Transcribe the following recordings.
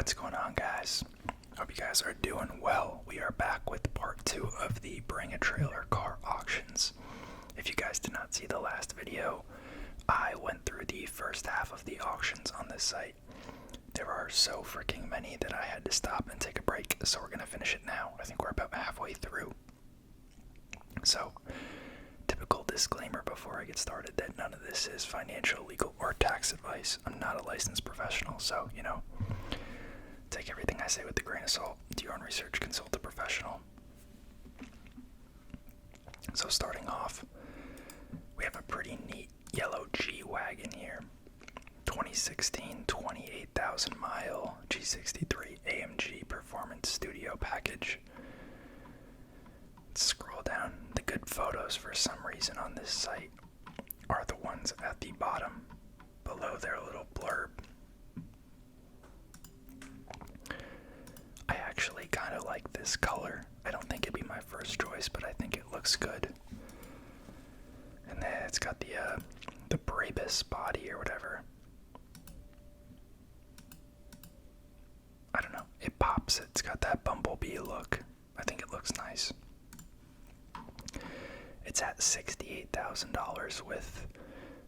What's going on, guys? Hope you guys are doing well. We are back with part 2 of the Bring a Trailer car auctions. If you guys did not see the last video, I went through the first half of the auctions on this site. There are so freaking many that I had to stop and take a break, so we're going to finish it now. I think we're about halfway through. So, typical disclaimer before I get started that none of this is financial, legal, or tax advice. I'm not a licensed professional, so, take everything I say with a grain of salt. Do your own research, consult a professional. So starting off, we have a pretty neat yellow G-Wagon here. 2016 28,000 mile G63 AMG Performance Studio Package. Let's scroll down. The good photos for some reason on this site are the ones at the bottom below their little blurb. I actually kind of like this color. I don't think it'd be my first choice, but I think it looks good. And then it's got the Brabus body or whatever. I don't know. It pops. It's got that bumblebee look. I think it looks nice. It's at $68,000 with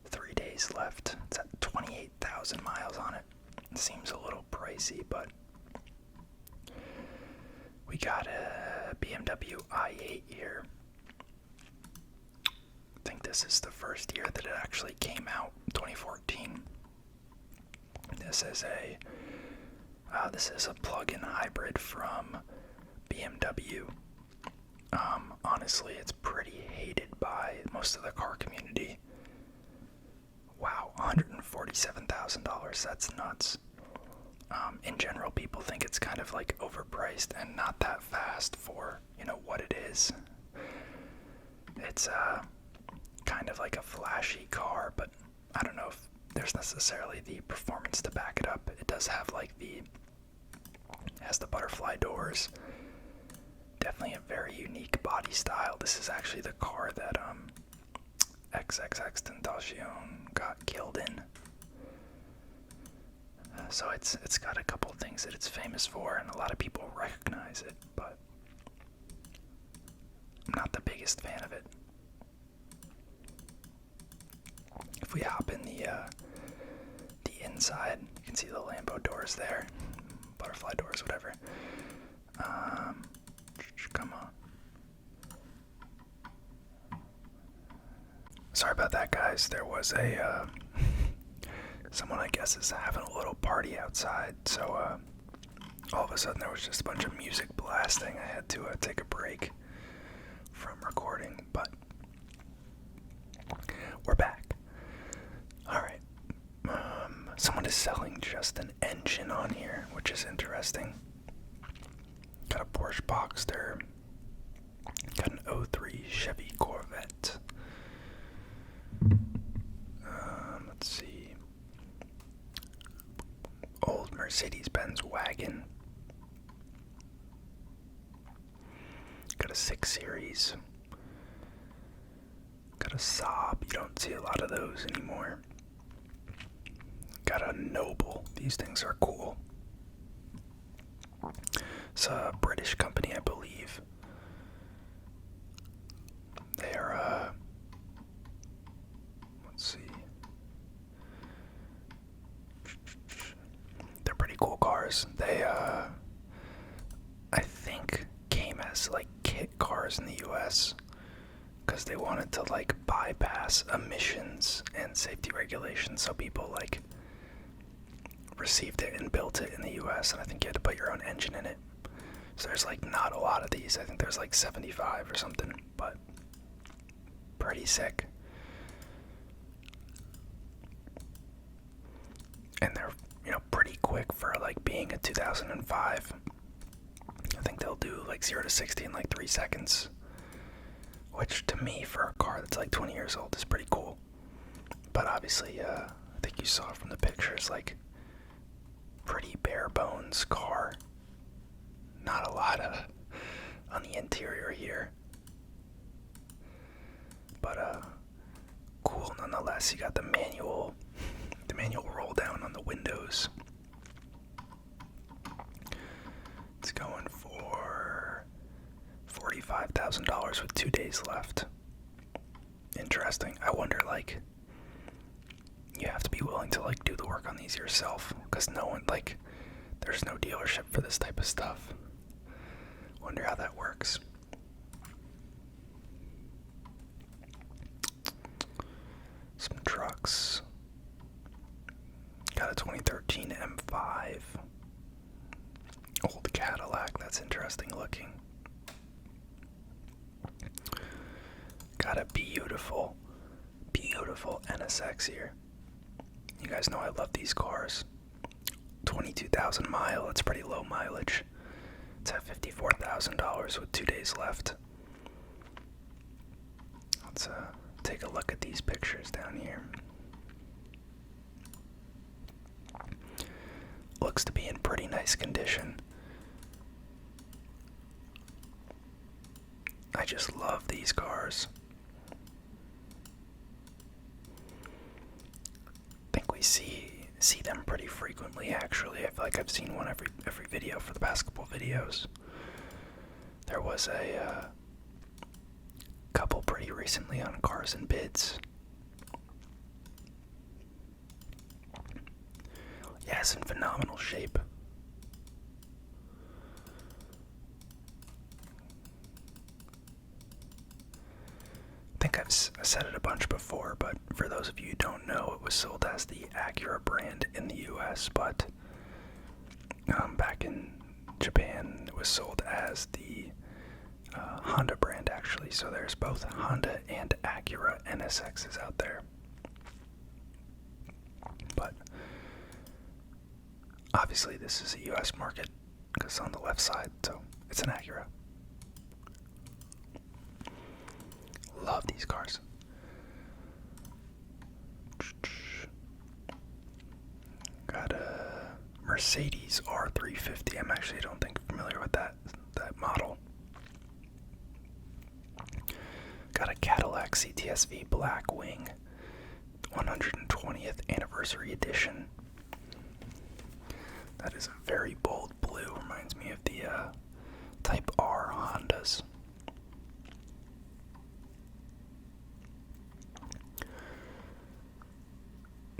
3 days left. It's at 28,000 miles on it. It seems a little pricey, but we got a BMW i8 here. I think this is the first year that it actually came out, 2014. This is a plug-in hybrid from BMW. Honestly, it's pretty hated by most of the car community. Wow, $147,000, that's nuts. In general, people think it's kind of like overpriced and not that fast for, what it is. It's kind of like a flashy car, but I don't know if there's necessarily the performance to back it up. It does have has the butterfly doors. Definitely a very unique body style. This is actually the car that XXXTentacion got killed in. So it's got a couple of things that it's famous for, and a lot of people recognize it, but I'm not the biggest fan of it. If we hop in the inside, you can see the Lambo doors there, butterfly doors, whatever. Come on. Sorry about that, guys. There was someone, I guess, is having a little party outside, so all of a sudden there was just a bunch of music blasting. I had to take a break from recording, but we're back. Alright. Someone is selling just an engine on here, which is interesting. Got a Porsche Boxster. Got an '03 Chevy Corvette. Let's see. Old Mercedes-Benz wagon. Got a 6 Series. Got a Saab. You don't see a lot of those anymore. Got a Noble. These things are cool. It's a British company, I believe. They're, let's see. They're pretty cool cars. They, I think came as, kit cars in the US because they wanted to, bypass emissions and safety regulations, so people, received it and built it in the US, and I think you had to put your own engine in it. So there's not a lot of these. I think there's 75 or something, but pretty sick. And they're, pretty quick for being a 2005. I think they'll do 0 to 60 in 3 seconds, which to me for a car that's 20 years old is pretty cool. But obviously, I think you saw from the pictures, pretty bare bones car. Not a lot on the interior here, but cool nonetheless. You got the manual roll down on the windows. $22,000 with 2 days left. Interesting. I wonder, like, you have to be willing to, like, do the work on these yourself, because no one, like, there's no dealership for this type of stuff. Wonder how that works. Some trucks. Got a 2013 M5. Old Cadillac, that's interesting looking. Got a beautiful, beautiful NSX here. You guys know I love these cars. 22,000 mile, that's pretty low mileage. It's at $54,000 with 2 days left. Let's take a look at these pictures down here. Looks to be in pretty nice condition. I just love these cars. I think we see them pretty frequently, actually. I feel like I've seen one every video for the past couple videos. There was a couple pretty recently on Cars and Bids. Yeah, it's in phenomenal shape. I think I've said it a bunch before, but for those of you who don't know, it was sold as the Acura brand in the US, but back in Japan, it was sold as the Honda brand, actually. So there's both Honda and Acura NSXs out there. But obviously this is a US market, because it's on the left side, so it's an Acura. Love these cars. Got a Mercedes R350. I'm actually don't think familiar with that model. Got a Cadillac CTS-V Blackwing 120th anniversary edition. That is a very bold blue. Reminds me of the Type R Hondas.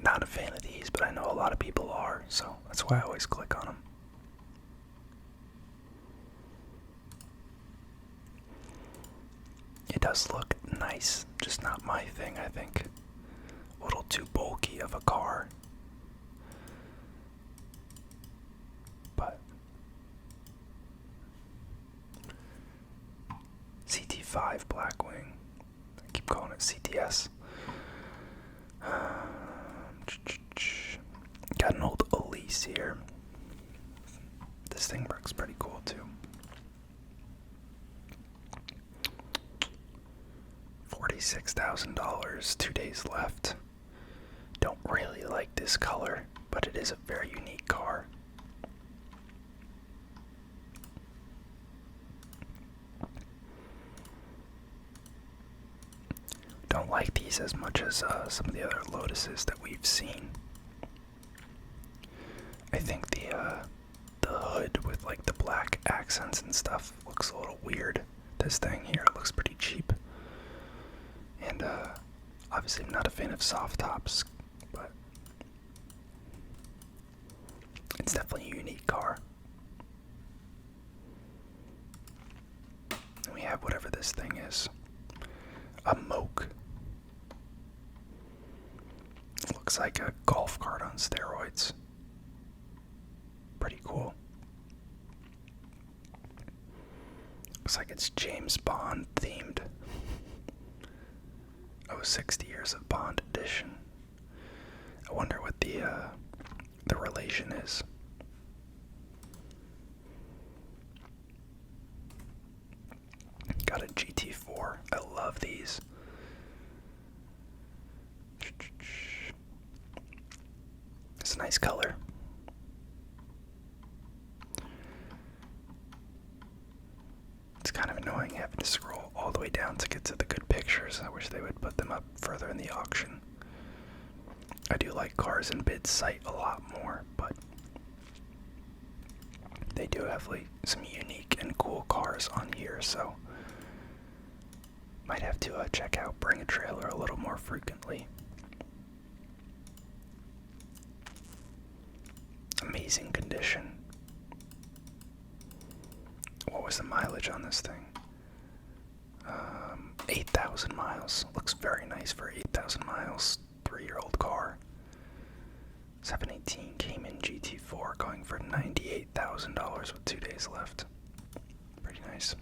Not a fan of these, but I know a lot of people are, so that's why I always click on them. It does look nice, just not my thing, I think. A little too bulky of a car. But CT5 Blackwing. I keep calling it CTS. Got an old Elise here. This thing works pretty cool too. $46,000, 2 days left. Don't really like this color, but it is a very unique car. Don't like these as much as some of the other Lotuses that we've seen. I think the hood with like the black accents and stuff looks a little weird. This thing here looks pretty cheap. And obviously I'm not a fan of soft tops, but it's definitely a unique car. And we have whatever this thing is. A Moke. Looks like a golf cart on steroids. Pretty cool. Looks like it's James Bond themed. Oh, 60 years of Bond edition. I wonder what the relation is. Got a GT4. I love these. It's a nice color. It's kind of annoying having to scroll all the way down to get to the good pictures. I wish they would put them up further in the auction. I do like Cars and Bids site a lot more, but they do have like some unique and cool cars on here, so Might have to check out Bring a Trailer a little more frequently. Amazing condition. What was the mileage on this thing? 8,000 miles. Looks very nice for 8,000 miles. 3-year-old car. 718 Cayman GT4 going for $98,000 with 2 days left. Pretty nice.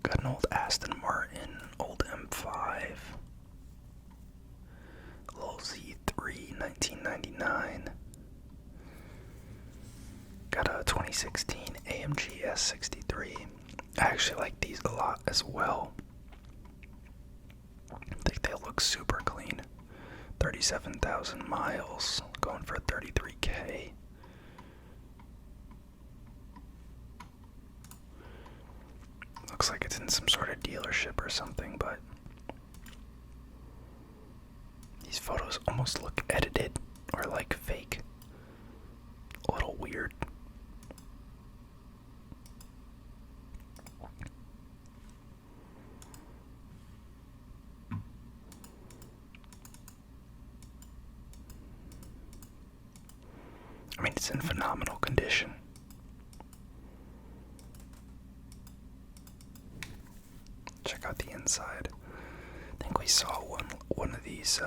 Got an old Aston Martin, old M5. A little Z3, 1999. Got a 2016 AMG S63. I actually like these a lot as well. I think they look super clean. 37,000 miles, going for $33K. Looks like it's in some sort of dealership or something, but these photos almost look edited or like fake. A little weird. I mean, it's in phenomenal condition. Check out the inside. I think we saw one of these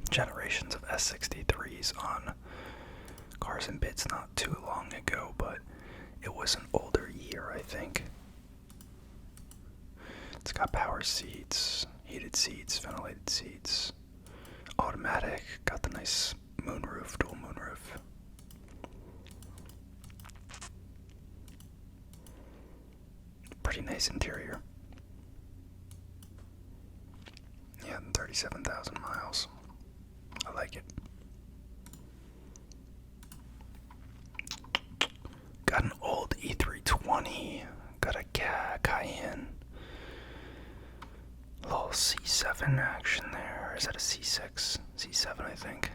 generations of S63s on Cars and Bits not too long ago, but it was an older year, I think. It's got power seats, heated seats, ventilated seats, automatic, got the nice moonroof, dual moonroof. Pretty nice interior. Yeah, 37,000 miles. I like it. Got an old E320. Got a Cayenne. A little C7 action there. Is that a C6? C7, I think.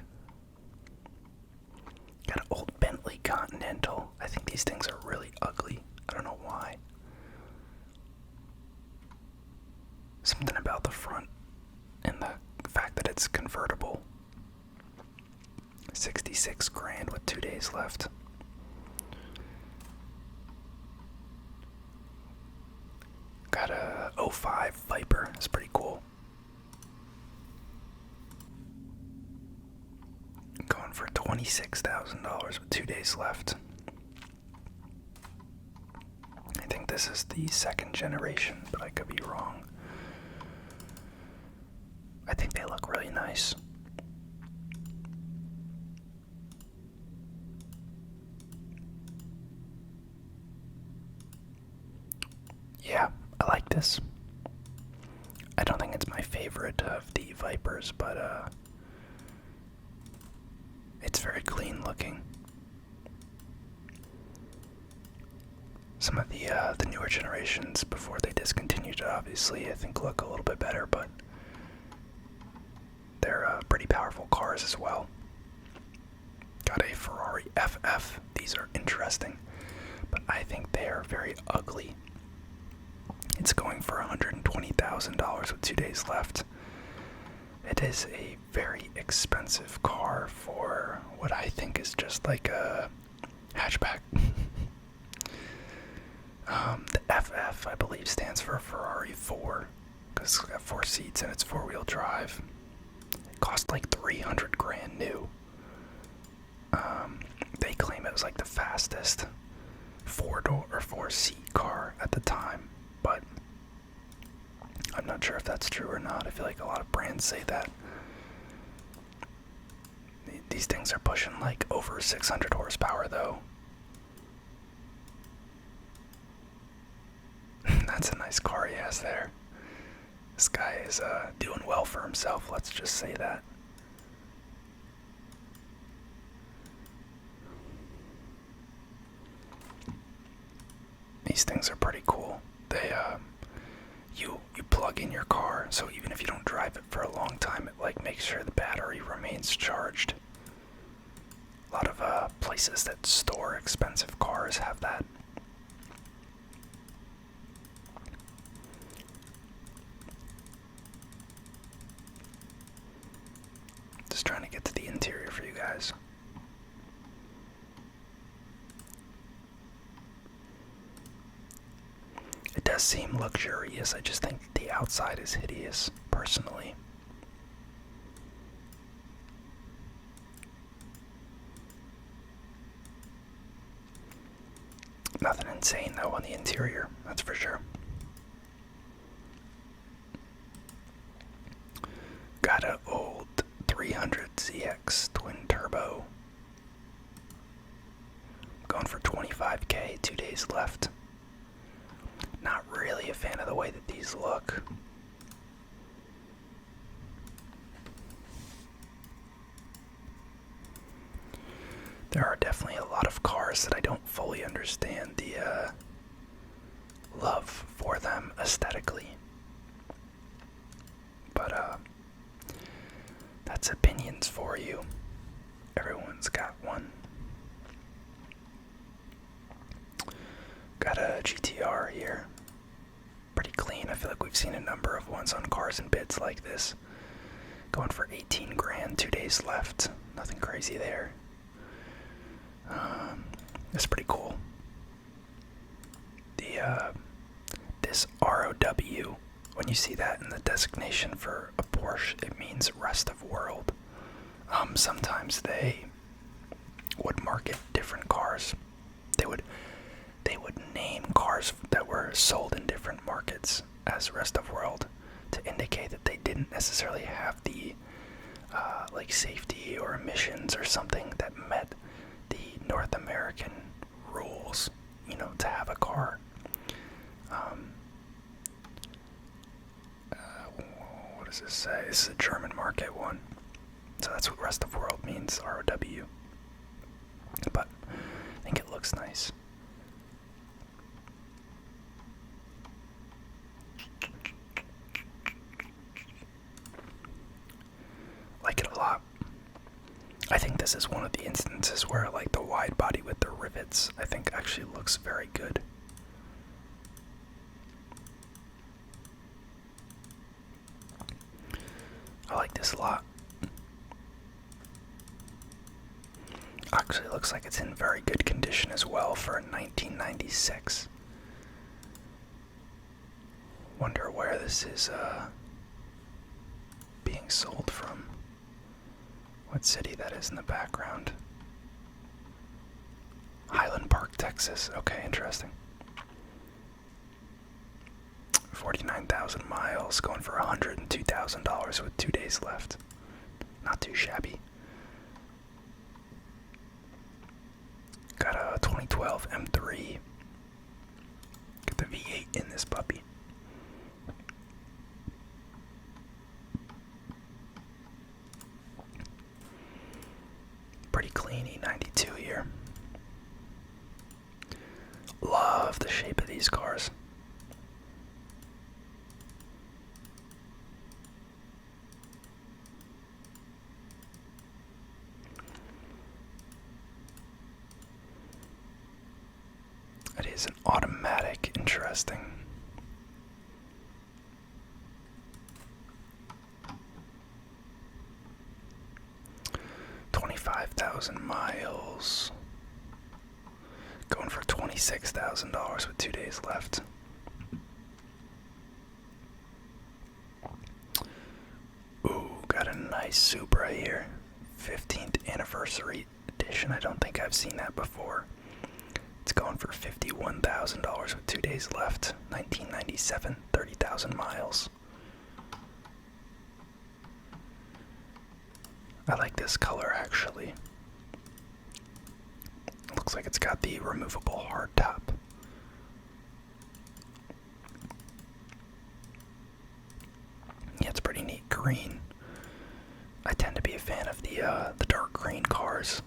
Got an old Bentley Continental. I think these things are really ugly. I don't know why. Something about the front and the fact that it's convertible. 66 grand with 2 days left. Got a 05 Viper. It's pretty cool. Going for $26,000 with 2 days left. I think this is the second generation, but I could be wrong. I think they look really nice. Yeah, I like this. I don't think it's my favorite of the Vipers, but it's very clean looking. Some of the newer generations before they discontinued it, obviously, I think look a little bit better, but they're pretty powerful cars as well. Got a Ferrari FF. These are interesting, but I think they are very ugly. It's going for $120,000 with 2 days left. It is a very expensive car for what I think is just like a hatchback. The FF, I believe, stands for Ferrari 4, because it's got 4 seats and it's 4-wheel drive. It cost like 300 grand new. They claim it was like the fastest 4-door or 4-seat car at the time, but I'm not sure if that's true or not. I feel like a lot of brands say that. These things are pushing like over 600 horsepower though. That's a nice car he has there. This guy is doing well for himself, let's just say that. These things are pretty cool. They you plug in your car, so even if you don't drive it for a long time, it like makes sure the battery remains charged. A lot of places that store expensive cars have that. Just trying to get to the interior for you guys. It does seem luxurious. I just think the outside is hideous, personally. Nothing insane though on the interior, that's for sure. Got an old 300ZX twin turbo. Going for $25K, 2 days left. Not really a fan of the way that these look. There are definitely a lot of cars that I don't fully understand the love for them aesthetically. But that's opinions for you. Everyone's got one. Got a GTR here. Pretty clean. I feel like we've seen a number of ones on Cars and Bids like this. Going for 18 grand, 2 days left. Nothing crazy there. It's pretty cool. This ROW, when you see that in the designation for a Porsche, it means rest of world. Sometimes they would market different cars. They would name cars that were sold in different markets as rest of world to indicate that they didn't necessarily have the like safety or emissions or something that met the North American rules, you know, to have a car. What does this say? This is a German market one. So that's what rest of world means, ROW. But I think it looks nice. Like it a lot. I think this is one of the instances where like the wide body with the rivets, I think actually looks very good. I like this a lot. Actually looks like it's in very good condition as well for a 1996. Wonder where this is being sold from. What city that is in the background. Highland Park, Texas. Okay, interesting. 49,000 miles, going for $102,000 with 2 days left. Not too shabby. Got a 2012 M3. Got the V8 in this puppy. Pretty clean E92 here. Love the shape of these cars. It is an automatic, interesting. $25,000 miles. Going for $26,000 with 2 days left. Ooh, got a nice Supra here. 15th anniversary edition. I don't think I've seen that before. It's going for $51,000 with 2 days left. 1997, 30,000 miles. I like this color actually. Looks like it's got the removable hard top. Yeah, it's pretty neat green. I tend to be a fan of the dark green cars,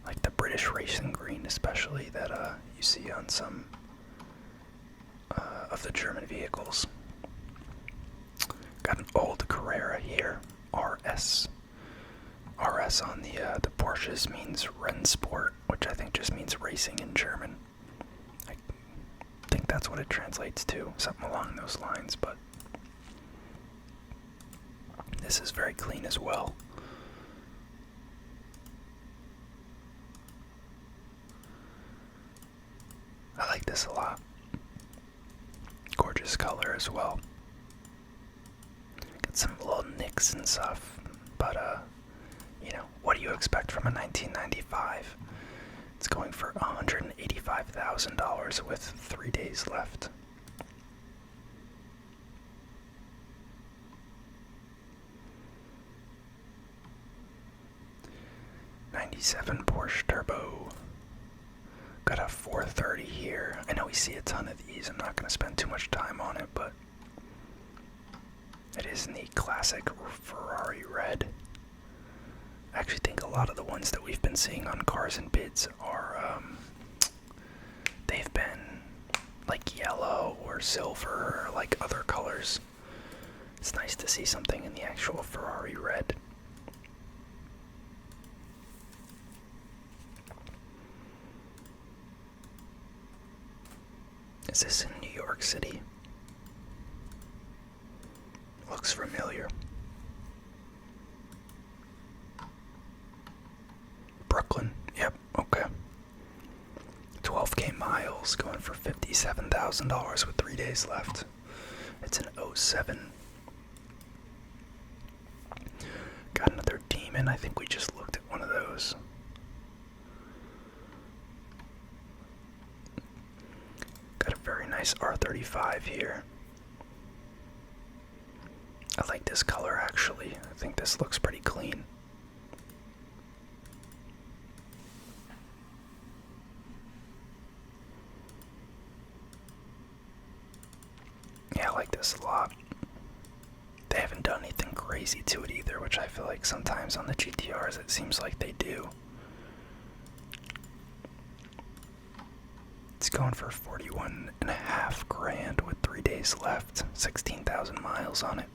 like the British racing green, especially that you see on some of the German vehicles. Got an old Carrera here, RS on the Porsche Porsches means Rennsport, which I think just means racing in German. I think that's what it translates to, something along those lines, but this is very clean as well. I like this a lot. Gorgeous color as well. Got some little nicks and stuff, but you know, what do you expect from a 1995? It's going for $185,000 with 3 days left. '97 Porsche Turbo. Got a 430 here. I know we see a ton of these. I'm not going to spend too much time on it, but it is in the classic Ferrari red. I actually think a lot of the ones that we've been seeing on Cars and Bids are, they've been like yellow or silver or like other colors. It's nice to see something in the actual Ferrari red. Is this in New York City? Looks familiar. Brooklyn, yep, okay. 12K miles, going for $57,000 with 3 days left. It's an 07. Got another Demon, I think we just looked at one of those. Got a very nice R35 here. I like this color actually. I think this looks pretty clean. Yeah, I like this a lot. They haven't done anything crazy to it either, which I feel like sometimes on the GTRs it seems like they do. It's going for $41,500 with 3 days left, 16,000 miles on it.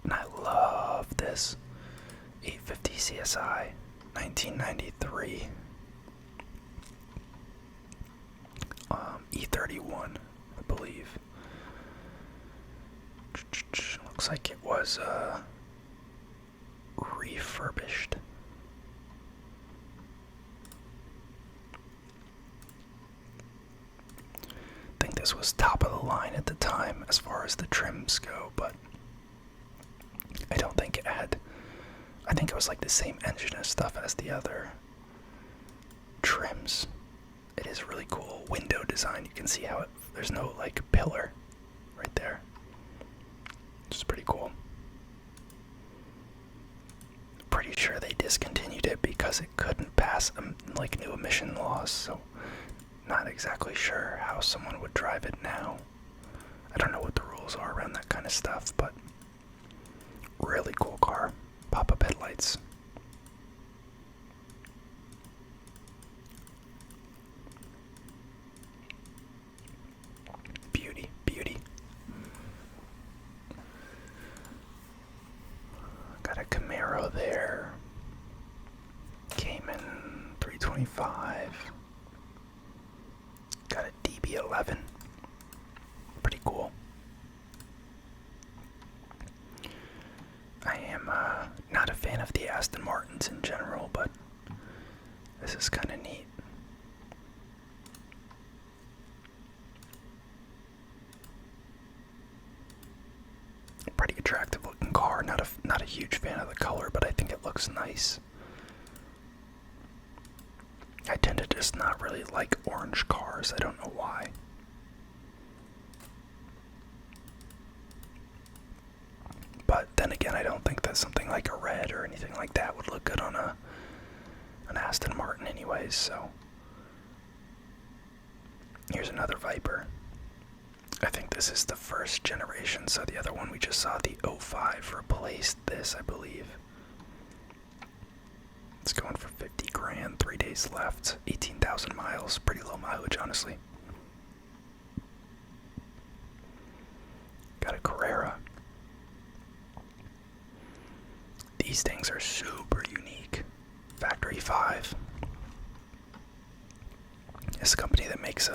And I love this 850 CSI, 1993. E31, I believe. Looks like it was refurbished. I think this was top of the line at the time as far as the trims go, but I don't think it had, I think it was like the same engine and stuff as the other trims. It is really cool window design. You can see how there's no like pillar right there. Which is pretty cool. Pretty sure they discontinued it because it couldn't pass like new emission laws, so not exactly sure how someone would drive it now. I don't know what the rules are around that kind of stuff, but really cool car. Pop-up headlights. Beauty, beauty. Got a Camaro there. Cayman 325. Got a DB11. Pretty cool. I am not a fan of the Aston Martins in general, but this is kind of neat. Pretty attractive looking car. Not a huge fan of the color, but I think it looks nice. I tend to just not really like orange cars. I don't know why. But then again, I don't think that something like a red or anything like that would look good on an Aston Martin anyways, so. Here's another Viper. I think this is the first generation, so the other one we just saw, the 05, replaced this, I believe. It's going for $50,000, 3 days left, 18,000 miles. Pretty low mileage, honestly. Got a Carrera. These things are super unique. Factory 5 is a company that makes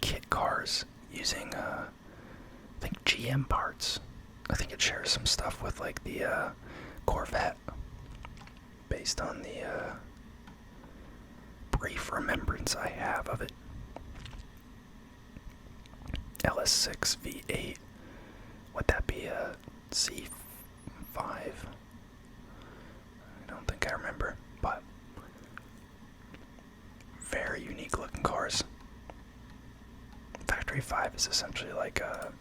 kit cars using I think GM parts. I think it shares some stuff with like the Corvette, based on the brief remembrance I have of it. LS6 V8. Would that be a C5? I don't think I remember, but very unique looking cars. Factory 5 is essentially like a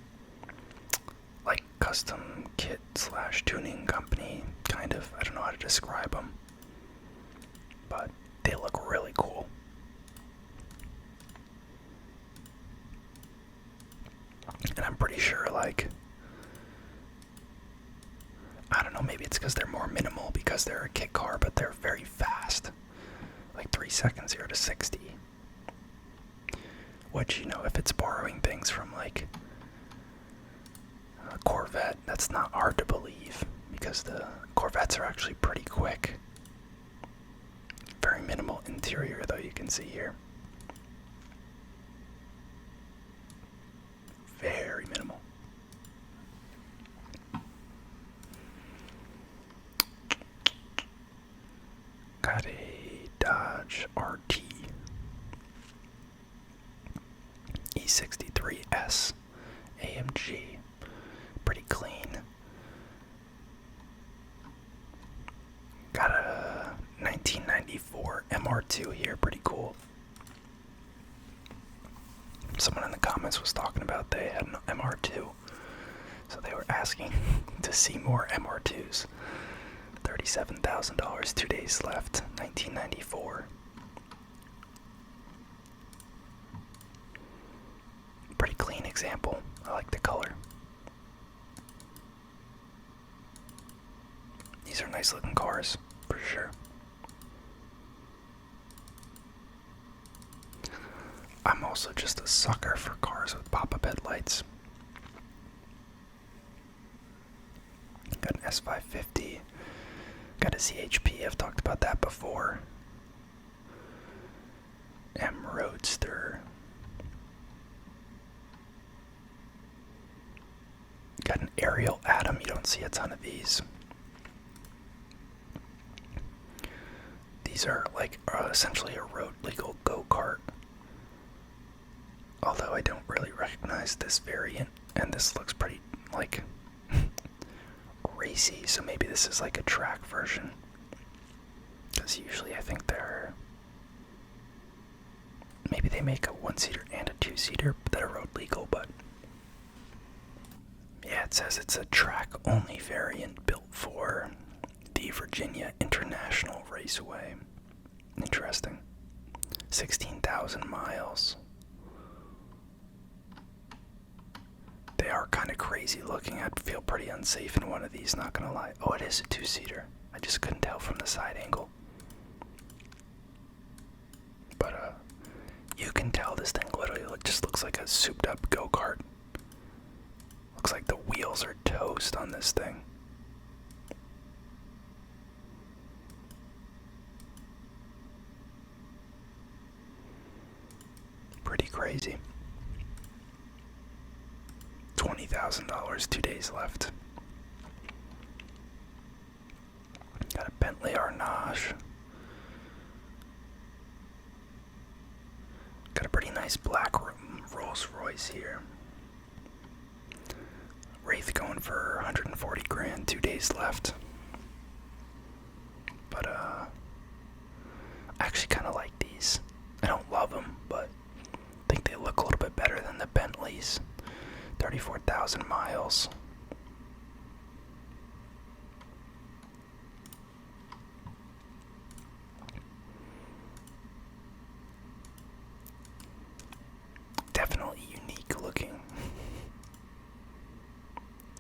custom kit / tuning company, kind of. I don't know how to describe them, but they look really cool. And I'm pretty sure, like, I don't know, maybe it's because they're more minimal because they're a kit car, but they're very fast. Like 3 seconds 0 to 60. Which, you know, if it's borrowing things from like a Corvette, that's not hard to believe because the Corvettes are actually pretty quick. Very minimal interior, though, you can see here. Very minimal. Got a Dodge RT E63S AMG. Pretty clean. Got a 1994 MR2 here. Pretty cool. Someone in the comments was talking about they had an MR2, so they were asking to see more MR2s. $37,000, 2 days left, 1994. Pretty clean example. I like the color. These are nice looking cars, for sure. I'm also just a sucker for cars with pop-up headlights. Got an S550. Got a CHP, I've talked about that before. M Roadster. Got an Ariel Atom, you don't see a ton of these. These are like essentially a road legal go-kart. Although I don't really recognize this variant, and this looks pretty like racy, so maybe this is like a track version. Because usually I think maybe they make a 1-seater and a 2-seater that are road legal, but yeah, it says it's a track-only variant built for the Virginia International Raceway. Interesting. 16,000 miles. They are kind of crazy looking. I'd feel pretty unsafe in one of these, not gonna lie. Oh, it is a 2-seater. I just couldn't tell from the side angle. But, you can tell this thing literally just looks like a souped up go-kart. Looks like the wheels are toast on this thing. Pretty crazy. $20,000, 2 days left. Got a Bentley Arnage. Got a pretty nice black Rolls Royce here. Wraith going for 140 grand, 2 days left. But I actually kind of like these. I don't love them, but I think they look a little bit better than the Bentleys. 34,000 miles. Definitely unique looking.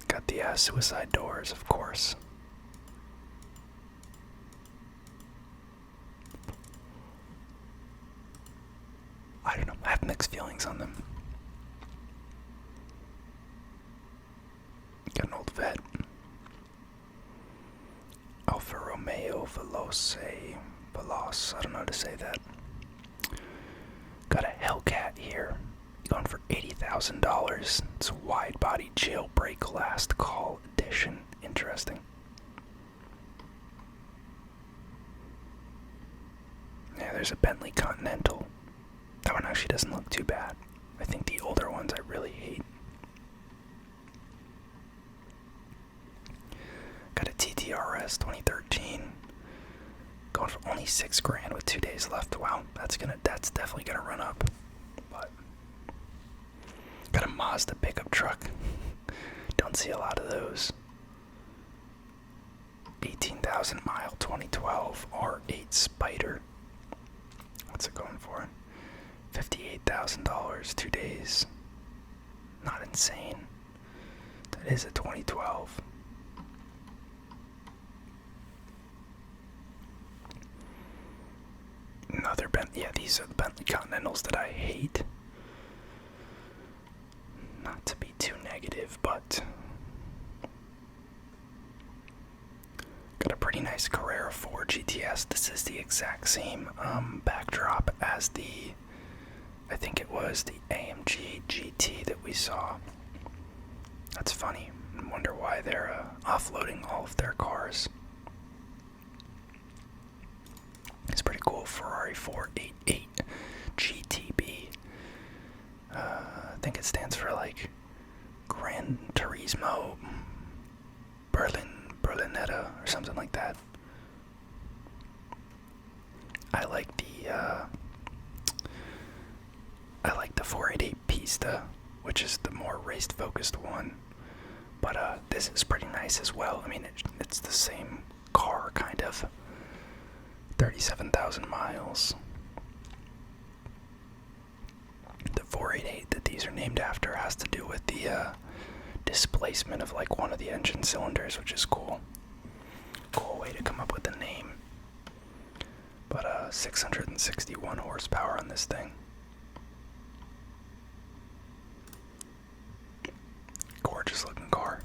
Got the suicide doors, of course. I don't know, I have mixed feelings on them. Got an old vet. Veloce, I don't know how to say that. Got a Hellcat here, going for $80,000. It's a wide body jailbreak last call edition. Interesting. Yeah, there's a Bentley Continental. That one actually doesn't look too bad. I think the older ones I really hate. Got a TTRS 2013. Going for only $6,000 with 2 days left. Wow, that's definitely gonna run up. But got a Mazda pickup truck. Don't see a lot of those. 18,000 mile 2012 R8 Spider. What's it going for? $58,000, 2 days. Not insane. That is a 2012. Another Bentley. Yeah, these are the Bentley Continentals that I hate. Not to be too negative, but got a pretty nice Carrera 4 GTS. This is the exact same backdrop as I think it was the AMG GT that we saw. That's funny. I wonder why they're offloading all of their cars. It's pretty cool. Ferrari 488 GTB. I think it stands for like Gran Turismo Berlinetta or something like that. I like the 488 Pista, which is the more race-focused one. But this is pretty nice as well. I mean, it's the same car, kind of. 37,000 miles. The 488 that these are named after has to do with the displacement of like one of the engine cylinders, which is cool. Cool way to come up with a name. But 661 horsepower on this thing. Gorgeous looking car.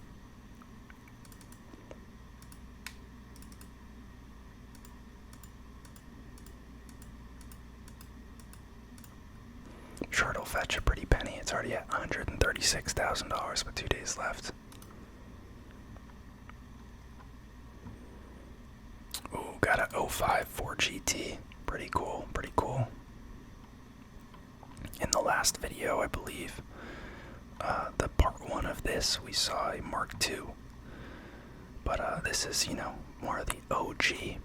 Sure, it'll fetch a pretty penny. It's already at $136,000 with 2 days left. Ooh, got a 05 Ford GT. Pretty cool, pretty cool. In the last video, I believe, the part 1 of this, we saw a Mark II. But this is, more of the OG.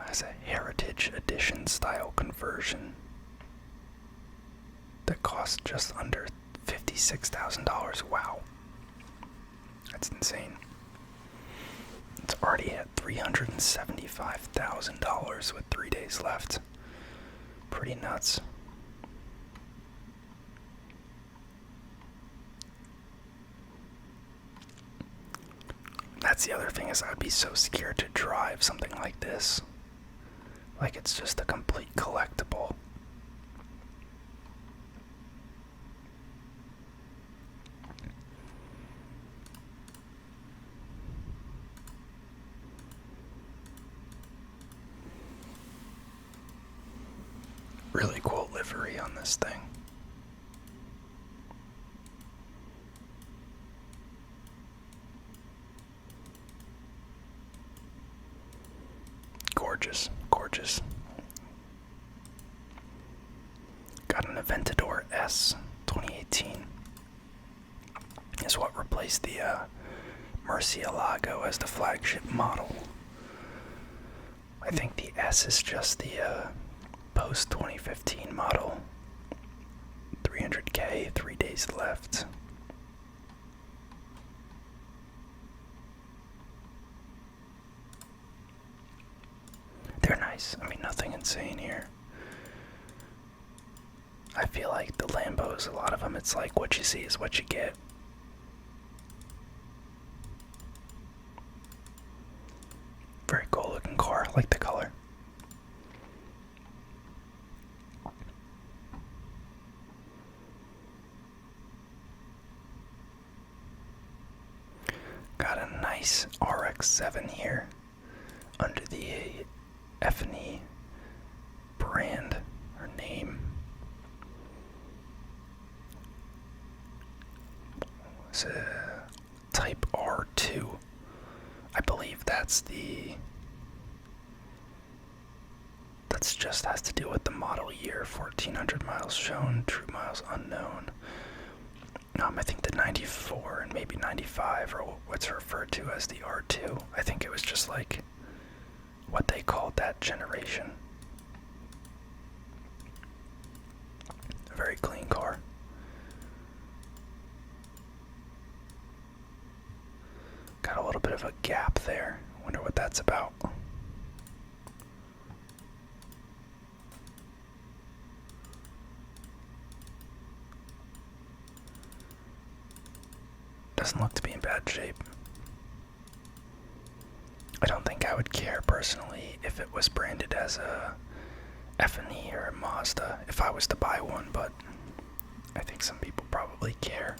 Has a Heritage Edition style conversion that costs just under $56,000. Wow. That's insane. It's already at $375,000 with 3 days left. Pretty nuts. That's the other thing, is I'd be so scared to drive something like this. Like, it's just a complete collectible. Really cool livery on this thing. Gorgeous, gorgeous. Got an Aventador S 2018. Is what replaced the Murcielago as the flagship model. I think the S is just the post 2015 model. 300K, 3 days left. They're nice. I mean, nothing insane here. I feel like the Lambos, a lot of them, it's like what you see is what you get. Very cool looking car. I like the color. Got a nice nice RX-7 here under the F&E brand or name. It's a Type R2. I believe that's just has to do with the model year. 1,400 miles shown, true miles unknown. I think the 94 and maybe 95 are what's referred to as the R2. I think it was just like what they called that generation. A very clean car. Got a little bit of a gap there. Wonder what that's about. Doesn't look to be in bad shape. I don't think I would care personally if it was branded as a F&E or a Mazda if I was to buy one, but I think some people probably care.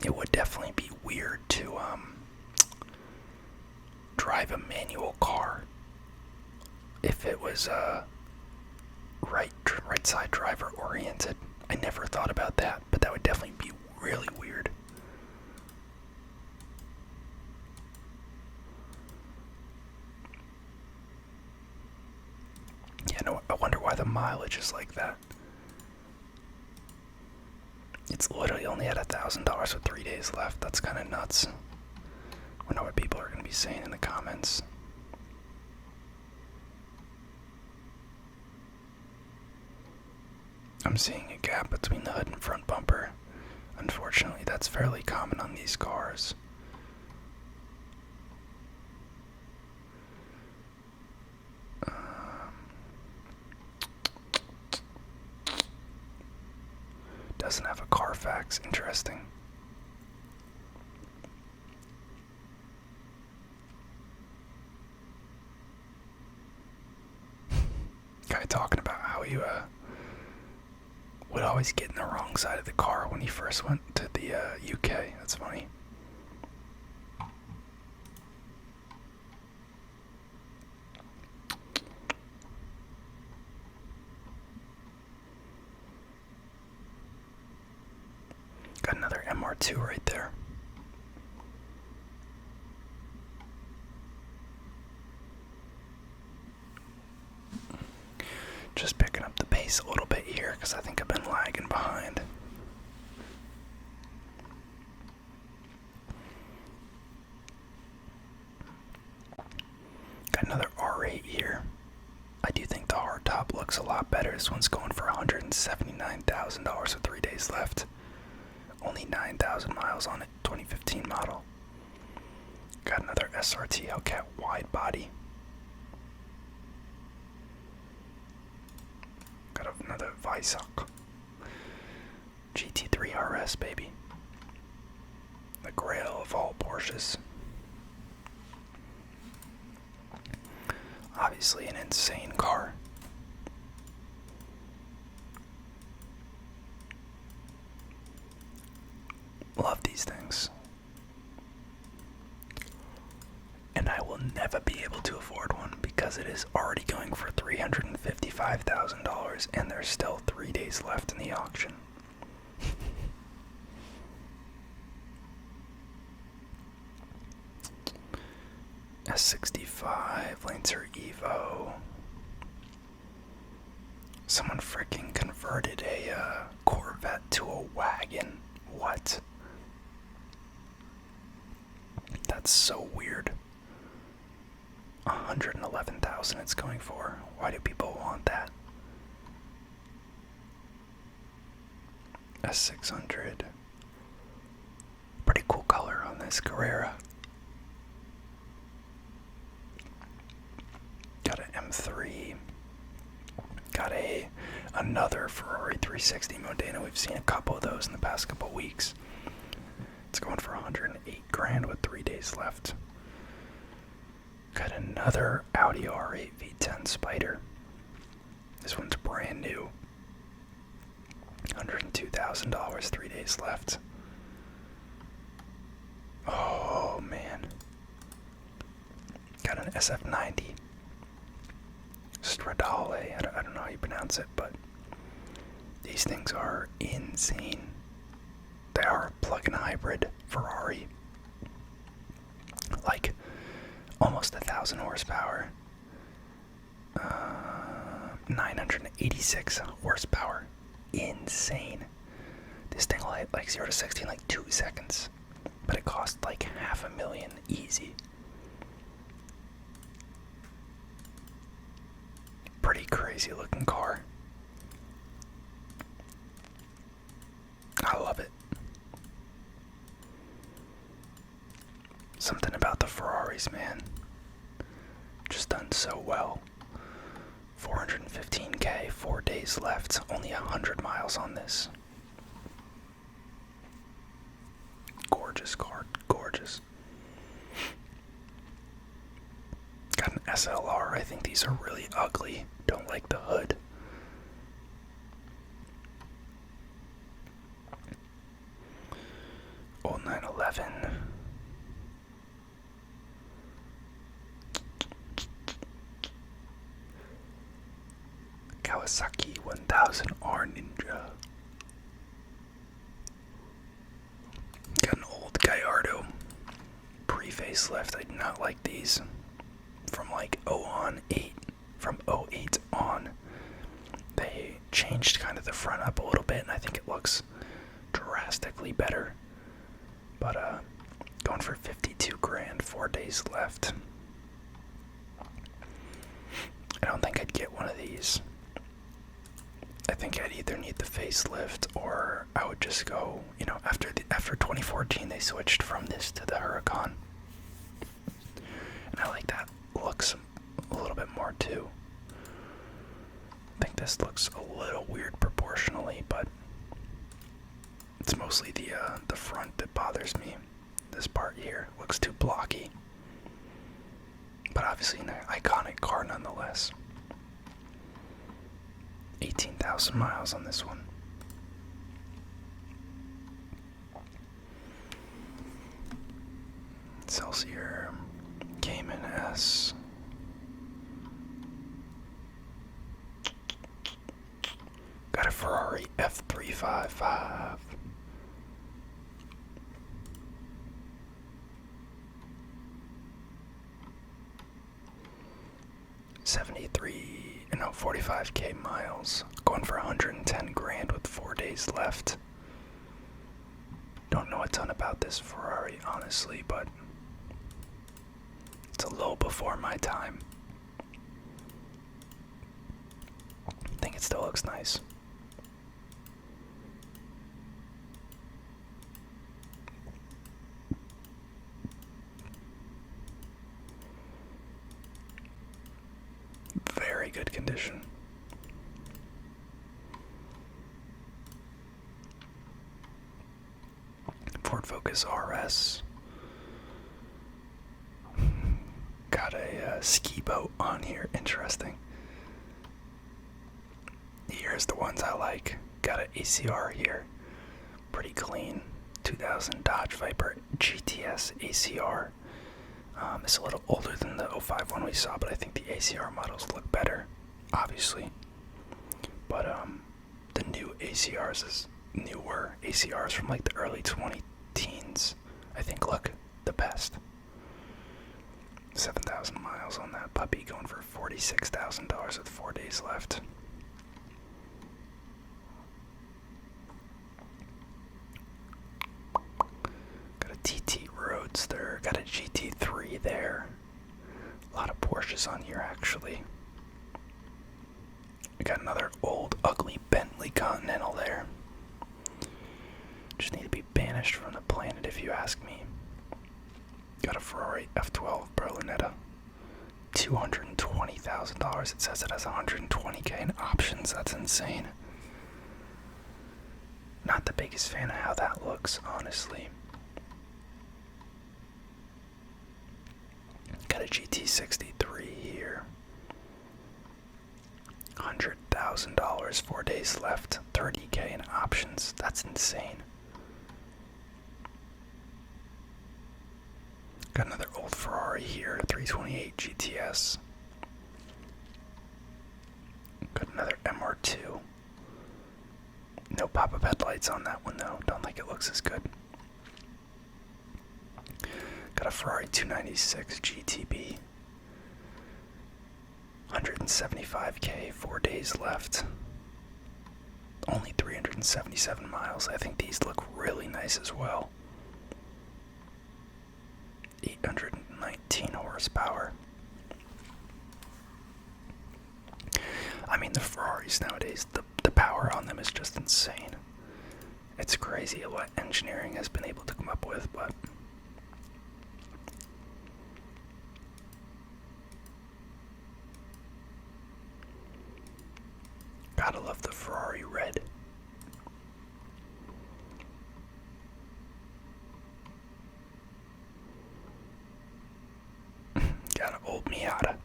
It would definitely be weird to drive a manual car if it was right side driver oriented. I never thought about that, but that would definitely be really weird. Yeah, no, I wonder why the mileage is like that. It's literally only at $1,000 with 3 days left. That's kind of nuts. Wonder what people are going to be saying in the comments. I'm seeing a gap between the hood and front bumper. Unfortunately, that's fairly common on these cars. Doesn't have a Carfax. Interesting. Guy talking about how he would always get in the wrong side of the car when he first went to the UK. That's funny. Got another MR2 right there. Just picking up the pace a little bit here because I think I've been lagging behind. Got another R8 here. I do think the hardtop looks a lot better. This one's going for $179,000 with 3 days left. Only 9,000 miles on it, 2015 model. Got another SRT Hellcat wide body. Got another Weissach GT3 RS, baby. The grail of all Porsches. Obviously an insane car. Love these things. And I will never be able to afford one because it is already going for $355,000 and there's still 3 days left in the auction. S65, Lancer Evo. Someone freaking converted a Corvette to a wagon. What? That's so weird. 111,000 it's going for. Why do people want that? S600. Pretty cool color on this Carrera. Got an M3. Got another Ferrari 360 Modena. We've seen a couple of those in the past couple of weeks. It's going for $108,000 with 3 days left. Got another Audi R8 V10 Spider. This one's brand new. $102,000, 3 days left. Oh man. Got an SF90. Stradale. I don't know how you pronounce it, but these things are insane. They are a plug-in hybrid Ferrari. Like almost 1,000 horsepower. 986 horsepower. Insane. This thing will hit like 0 to 60 in like 2 seconds. But it cost like $500,000 easy. Pretty crazy looking car. I love it. Something about the Ferraris, man. Just done so well. 415k, 4 days left, only 100 miles on this. Gorgeous car, gorgeous. Got an SLR, I think these are really ugly. Don't like the hood. Old 911. Kawasaki 1000R Ninja. Got an old Gallardo pre-facelift. I do not like these. From like 08 on, they changed kind of the front up a little bit, and I think it looks drastically better. But going for 52 grand, 4 days left. I don't think I'd get one of these. I think I'd either need the facelift or I would just go, you know, after 2014 they switched from this to the Huracan. And I like that. Looks a little bit more too. I think this looks a little weird proportionally, but it's mostly the front that bothers me. This part here looks too blocky. But obviously an iconic car nonetheless. 18,000 miles on this one. Excelsior, Cayman S. Got a Ferrari F355. No, 45k miles. Going for 110 grand with 4 days left. Don't know a ton about this Ferrari, honestly, but it's a little before my time. I think it still looks nice. Very good condition. Ford Focus RS. Got a ski boat on here. Interesting. Here's the ones I like. Got an ACR here. Pretty clean. 2000 Dodge Viper GTS ACR. It's a little older than the 05 one we saw, but I think the ACR models look better, obviously. But the new ACRs is newer ACRs from like the early 2010s, I think look the best. 7,000 miles on that puppy, going for $46,000 with 4 days left. Got a TT Roadster, got a GT3 there. A lot of Porsches on here, actually. We got another old, ugly Bentley Continental there. Just need to be banished from the planet, if you ask me. Got a Ferrari F12 Berlinetta. $220,000. It says it has 120k in options. That's insane. Not the biggest fan of how that looks, honestly. Got a GT63 here. $100,000, 4 days left, 30k in options. That's insane. Got another old Ferrari here, 328 GTS. Got another MR2. No pop-up headlights on that one though. Don't think it looks as good. Got a Ferrari 296 GTB. 175k, 4 days left. Only 377 miles. I think these look really nice as well. 819 horsepower. I mean, the Ferraris nowadays, the power on them is just insane. It's crazy what engineering has been able to come up with, but gotta love the Ferrari red. Got an old Miata.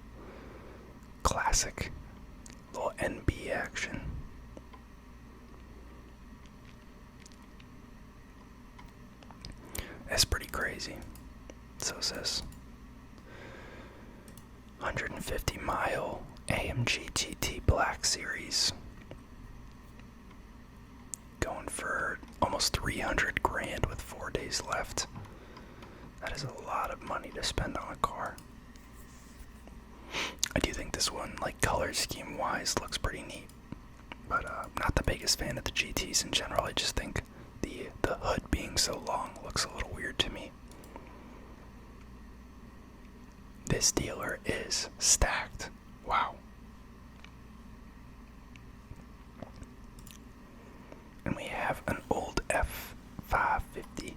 Classic. Little NB action. That's pretty crazy. So is this. 150 mile AMG GT Black Series. Going for almost 300 grand with 4 days left. That is a lot of money to spend on a car. I do think this one, like color scheme wise, looks pretty neat. But not the biggest fan of the GTs in general. I just think the hood being so long looks a little weird to me. This dealer is stacked. Wow. And we have an old F550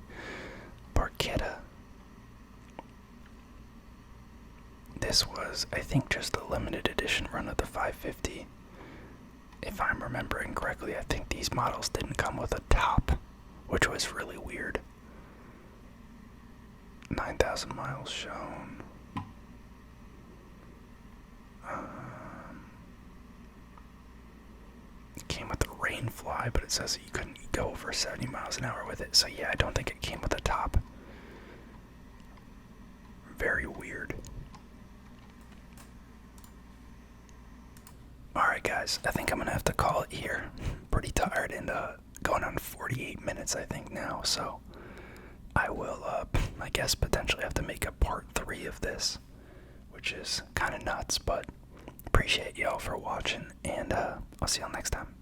Barchetta. This was, I think, just a limited edition run of the 550. If I'm remembering correctly, I think these models didn't come with a top, which was really weird. 9,000 miles shown. It came with the Rainfly, but it says you couldn't go over 70 miles an hour with it. So yeah, I don't think it came with a top. Very weird. Alright guys, I think I'm gonna have to call it here. Pretty tired and going on 48 minutes I think now, so I will I guess potentially have to make a part 3 of this, which is kinda nuts, but appreciate y'all for watching, and I'll see y'all next time.